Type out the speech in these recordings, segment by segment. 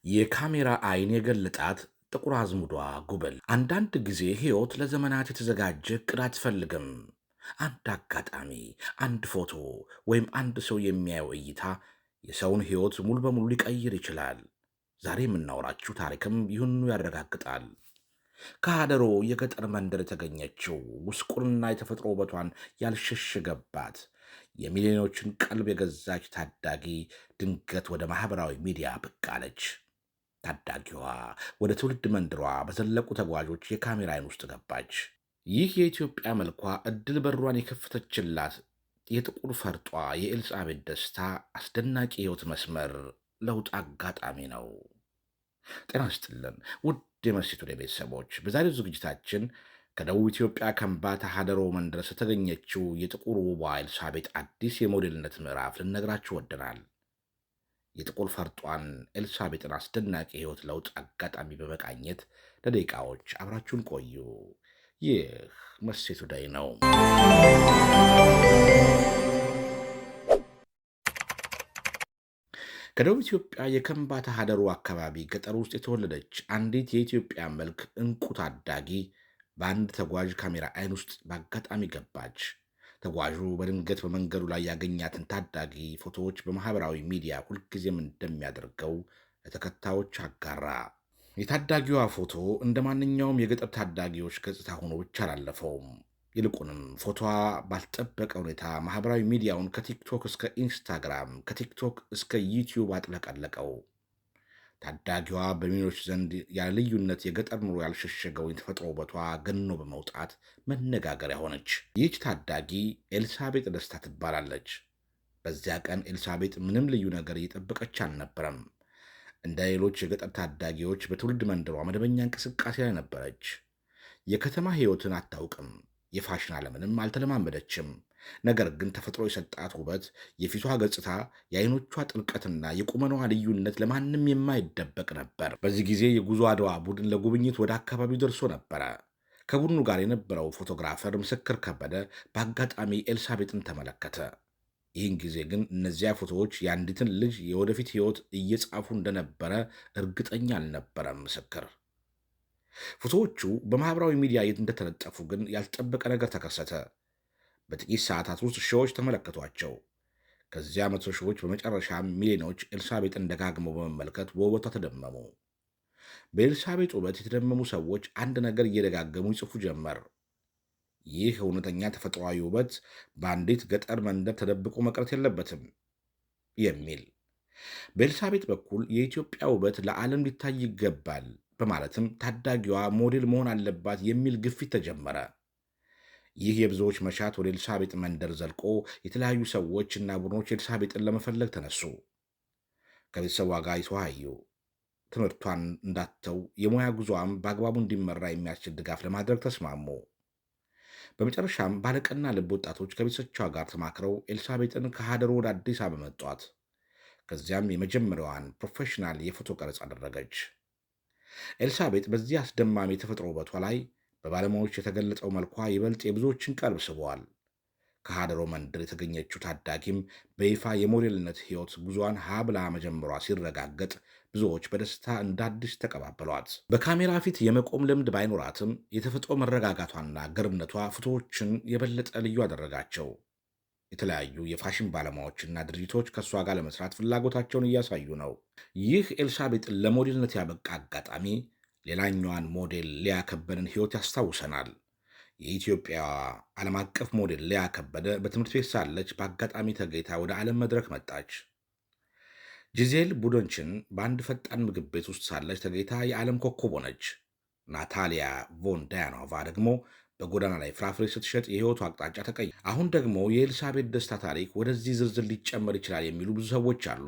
የካሜራ አይን የገለጣት ጥቁር አዝሙዷ ጉብል። አንዳንድ ጊዜ ሕይወት ለዘመናት የተዘጋጀ ዕቅድ አትፈልግም። አንድ አጋጣሚ፣ አንድ ፎቶ ወይም አንድ ሰው የሚያየው እይታ የሰውን ሕይወት ሙሉ በሙሉ ሊቀይር ይችላል። ዛሬ የምናወራችሁ ታሪክም ይህንኑ ያረጋግጣል። ከሀደሮ የገጠር መንደር የተገኘችው ጉስቁልና የተፈጥሮ ውበቷን ያልሸሸገባት የሚሊዮኖችን ቀልብ የገዛች ታዳጊ ድንገት ወደ ማኅበራዊ ሚዲያ ብቅ አለች። ታዳጊዋ ወደ ትውልድ መንደሯ በዘለቁ ተጓዦች የካሜራ አይን ውስጥ ገባች። ይህ የኢትዮጵያ መልኳ ዕድል በሯን የከፈተችላት የጥቁር ፈርጧ የኤልሳቤጥ ደስታ አስደናቂ የሕይወት መስመር ለውጥ አጋጣሚ ነው። ጤና ይስጥልን ውድ የመሴቱ ቤተሰቦች፣ በዛሬው ዝግጅታችን ከደቡብ ኢትዮጵያ ከምባታ ሀደሮ መንደር የተገኘችው የጥቁር ውቧ ኤልሳቤጥ አዲስ የሞዴልነት ምዕራፍ ልነግራችሁ ወደናል። የጥቁር ፈርጧን ኤልሳቤጥን አስደናቂ የሕይወት ለውጥ አጋጣሚ በመቃኘት ለደቂቃዎች አብራችሁን ቆዩ። ይህ መሴቱ ዳይ ነው። ከደቡብ ኢትዮጵያ የከምባታ ሀደሩ አካባቢ ገጠር ውስጥ የተወለደች አንዲት የኢትዮጵያ መልክ እንቁ ታዳጊ በአንድ ተጓዥ ካሜራ አይን ውስጥ በአጋጣሚ ገባች። ተጓዡ በድንገት በመንገዱ ላይ ያገኛትን ታዳጊ ፎቶዎች በማኅበራዊ ሚዲያ ሁልጊዜም እንደሚያደርገው ለተከታዮች አጋራ። የታዳጊዋ ፎቶ እንደ ማንኛውም የገጠር ታዳጊዎች ገጽታ ሆኖ ብቻ አላለፈውም። ይልቁንም ፎቶዋ ባልጠበቀ ሁኔታ ማኅበራዊ ሚዲያውን ከቲክቶክ እስከ ኢንስታግራም፣ ከቲክቶክ እስከ ዩቲዩብ አጥለቀለቀው። ታዳጊዋ በሚሊዮኖች ዘንድ ያለ ልዩነት የገጠር ኑሮ ያልሸሸገው የተፈጥሮ ውበቷ ገኖ በመውጣት መነጋገሪያ ሆነች። ይህች ታዳጊ ኤልሳቤጥ ደስታ ትባላለች። በዚያ ቀን ኤልሳቤጥ ምንም ልዩ ነገር እየጠበቀች አልነበረም። እንደ ሌሎች የገጠር ታዳጊዎች በትውልድ መንደሯ መደበኛ እንቅስቃሴ ላይ ነበረች። የከተማ ሕይወትን አታውቅም። የፋሽን ዓለምንም አልተለማመደችም። ነገር ግን ተፈጥሮ የሰጣት ውበት፣ የፊቷ ገጽታ፣ የአይኖቿ ጥልቀትና የቁመናዋ ልዩነት ለማንም የማይደበቅ ነበር። በዚህ ጊዜ የጉዞ አድዋ ቡድን ለጉብኝት ወደ አካባቢው ደርሶ ነበረ። ከቡድኑ ጋር የነበረው ፎቶግራፈር ምስክር ከበደ በአጋጣሚ ኤልሳቤጥን ተመለከተ። ይህን ጊዜ ግን እነዚያ ፎቶዎች የአንዲትን ልጅ የወደፊት ሕይወት እየጻፉ እንደነበረ እርግጠኛ አልነበረም ምስክር። ፎቶዎቹ በማኅበራዊ ሚዲያ እንደተለጠፉ ግን ያልተጠበቀ ነገር ተከሰተ። በጥቂት ሰዓታት ውስጥ ሺዎች ተመለከቷቸው። ከዚያ መቶ ሺዎች በመጨረሻ ሚሊዮኖች ኤልሳቤጥን ደጋግመው በመመልከት በውበቷ ተደመሙ። በኤልሳቤጥ ውበት የተደመሙ ሰዎች አንድ ነገር እየደጋገሙ ይጽፉ ጀመር። ይህ እውነተኛ ተፈጥሯዊ ውበት በአንዲት ገጠር መንደር ተደብቆ መቅረት የለበትም የሚል። በኤልሳቤጥ በኩል የኢትዮጵያ ውበት ለዓለም ሊታይ ይገባል በማለትም ታዳጊዋ ሞዴል መሆን አለባት የሚል ግፊት ተጀመረ። ይህ የብዙዎች መሻት ወደ ኤልሳቤጥ መንደር ዘልቆ የተለያዩ ሰዎች እና ቡድኖች ኤልሳቤጥን ለመፈለግ ተነሱ። ከቤተሰቧ ጋር የተወያዩ፣ ትምህርቷን እንዳትተው የሙያ ጉዞዋም በአግባቡ እንዲመራ የሚያስችል ድጋፍ ለማድረግ ተስማሙ። በመጨረሻም ባለቀና ልብ ወጣቶች ከቤተሰቿ ጋር ተማክረው ኤልሳቤጥን ከሀደሮ ወደ አዲስ አበባ መጧት። ከዚያም የመጀመሪያዋን ፕሮፌሽናል የፎቶ ቀረጻ አደረገች። ኤልሳቤጥ በዚህ አስደማሚ የተፈጥሮ ውበቷ ላይ በባለሙያዎች የተገለጸው መልኳ ይበልጥ የብዙዎችን ቀልብ ስበዋል። ከሀደሮ መንደር የተገኘችው ታዳጊም በይፋ የሞዴልነት ሕይወት ጉዞዋን ሀብላ መጀመሯ ሲረጋገጥ ብዙዎች በደስታ እንደ አዲስ ተቀባበሏት። በካሜራ ፊት የመቆም ልምድ ባይኖራትም የተፈጥሮ መረጋጋቷና ገርነቷ ፎቶዎችን የበለጠ ልዩ አደረጋቸው። የተለያዩ የፋሽን ባለሙያዎችና ድርጅቶች ከእሷ ጋር ለመስራት ፍላጎታቸውን እያሳዩ ነው። ይህ ኤልሳቤጥን ለሞዴልነት ያበቃ አጋጣሚ ሌላኛዋን ሞዴል ሊያ ከበደን ሕይወት ያስታውሰናል። የኢትዮጵያ ዓለም አቀፍ ሞዴል ሊያ ከበደ በትምህርት ቤት ሳለች በአጋጣሚ ተገኝታ ወደ ዓለም መድረክ መጣች። ጂዜል ቡዶንችን በአንድ ፈጣን ምግብ ቤት ውስጥ ሳለች ተገኝታ የዓለም ኮከብ ሆነች። ናታሊያ ቮን ዳያኖቫ ደግሞ በጎዳና ላይ ፍራፍሬ ስትሸጥ የሕይወቱ አቅጣጫ ተቀየረ። አሁን ደግሞ የኤልሳቤጥ ደስታ ታሪክ ወደዚህ ዝርዝር ሊጨመር ይችላል የሚሉ ብዙ ሰዎች አሉ።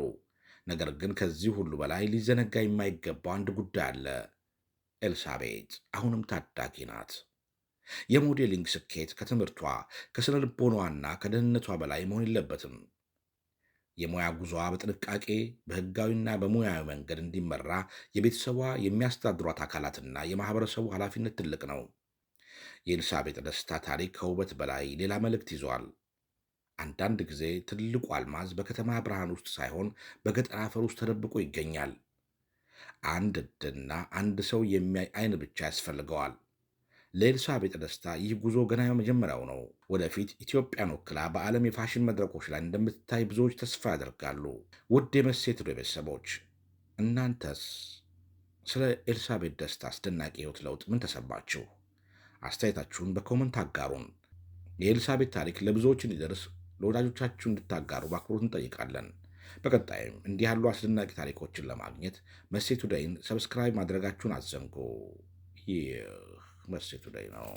ነገር ግን ከዚህ ሁሉ በላይ ሊዘነጋ የማይገባው አንድ ጉዳይ አለ። ኤልሳቤጥ አሁንም ታዳጊ ናት። የሞዴሊንግ ስኬት ከትምህርቷ ከስነ ልቦናዋና ከደህንነቷ በላይ መሆን የለበትም። የሙያ ጉዞዋ በጥንቃቄ በሕጋዊና በሙያዊ መንገድ እንዲመራ የቤተሰቧ የሚያስተዳድሯት አካላትና የማኅበረሰቡ ኃላፊነት ትልቅ ነው። የኤልሳቤጥ ደስታ ታሪክ ከውበት በላይ ሌላ መልእክት ይዟል። አንዳንድ ጊዜ ትልቁ አልማዝ በከተማ ብርሃን ውስጥ ሳይሆን በገጠር አፈር ውስጥ ተደብቆ ይገኛል። አንድ ዕድና አንድ ሰው የሚያይ አይን ብቻ ያስፈልገዋል። ለኤልሳቤጥ ደስታ ይህ ጉዞ ገና መጀመሪያው ነው። ወደፊት ኢትዮጵያን ወክላ በዓለም የፋሽን መድረኮች ላይ እንደምትታይ ብዙዎች ተስፋ ያደርጋሉ። ውድ የመሴት ቱዴይ ቤተሰቦች እናንተስ ስለ ኤልሳቤጥ ደስታ አስደናቂ ሕይወት ለውጥ ምን ተሰማችሁ? አስተያየታችሁን በኮመንት አጋሩን። የኤልሳቤጥ ታሪክ ለብዙዎች እንዲደርስ ለወዳጆቻችሁ እንድታጋሩ በአክብሮት እንጠይቃለን። በቀጣይም እንዲህ ያሉ አስደናቂ ታሪኮችን ለማግኘት መሴት ቱዴይን ሰብስክራይብ ማድረጋችሁን አትዘንጉ። ይህ መሴት ቱዴይ ነው።